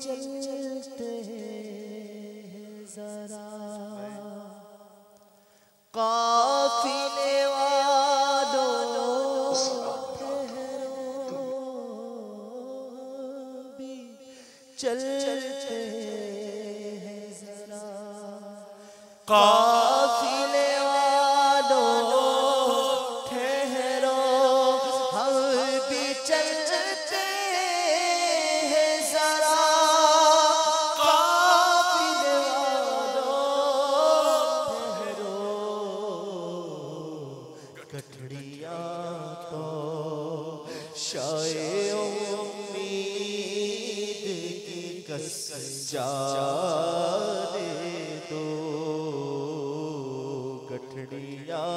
चलते हैं जरा काफिले वालों ठहरो भी चलते हैं जरा काफिले वालों ठहरो हम भी चलते हैं जरा काफिले वालों ठहरो कठड़ियाँ तो शाये उम्मीद की कस जाने दो कठड़ियाँ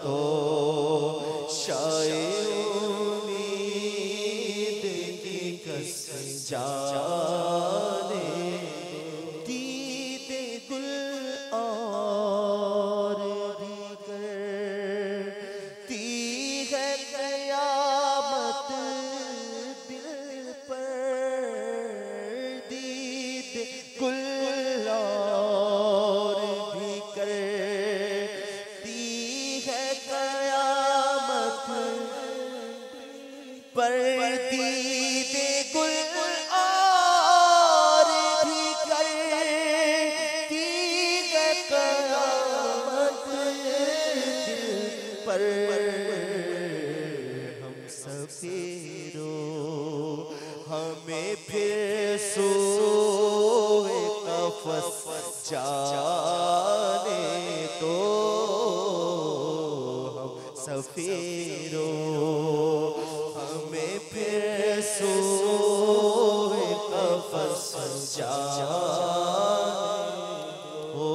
तो शाये उम्मीद की कस जाने दीदे गुल और दीगर ती है कयामत दिल पर दीदे गुल और भी करती है कयामत पर दीदे गुल और भी करती है कयामत दिल पर हम सफेरो हमें फिर सोए कफस जाने दो हम सफेरो हमें फिर सोए कफस जाने दो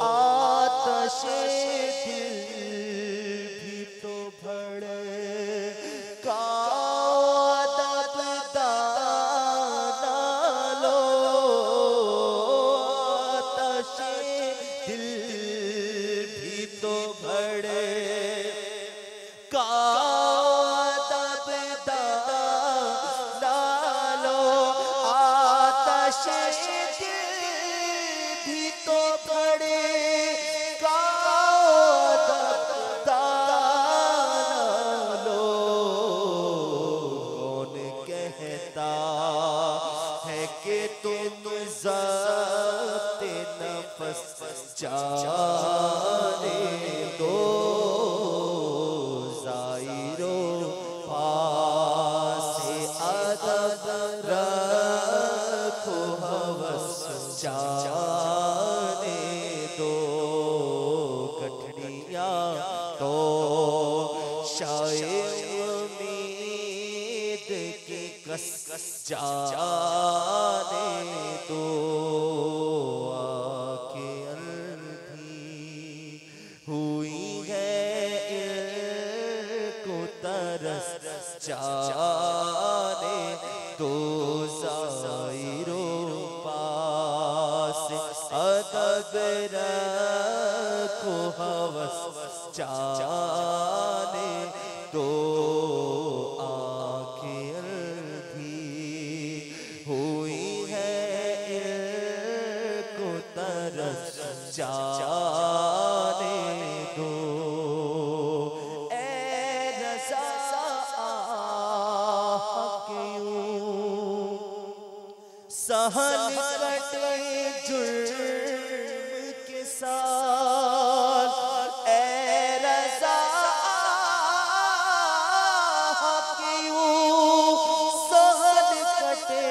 आतशे दिल भी तो भड़का दिल भी तो भड़े का डालो आतश दिल भी तो भड़े का डालो कौन कहता है कि तुम नफस जाने दो ज़ाहिरो पास अदब रखो हवस जाने दो कठड़ियाँ तो शाये उम्मीद की कस जाने दो जाने दो ज़ाहिरो पास अदब रखो हवस जाने दो आँखें अंधी हुई है इनको तरस जाने दो सहन कटे जुर्म के साथ ए रज़ा क्यों सहन कटे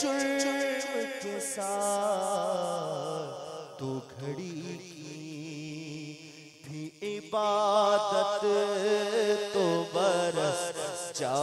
जुर्म के साथ तो घड़ी की भी इबादत तो बरस जा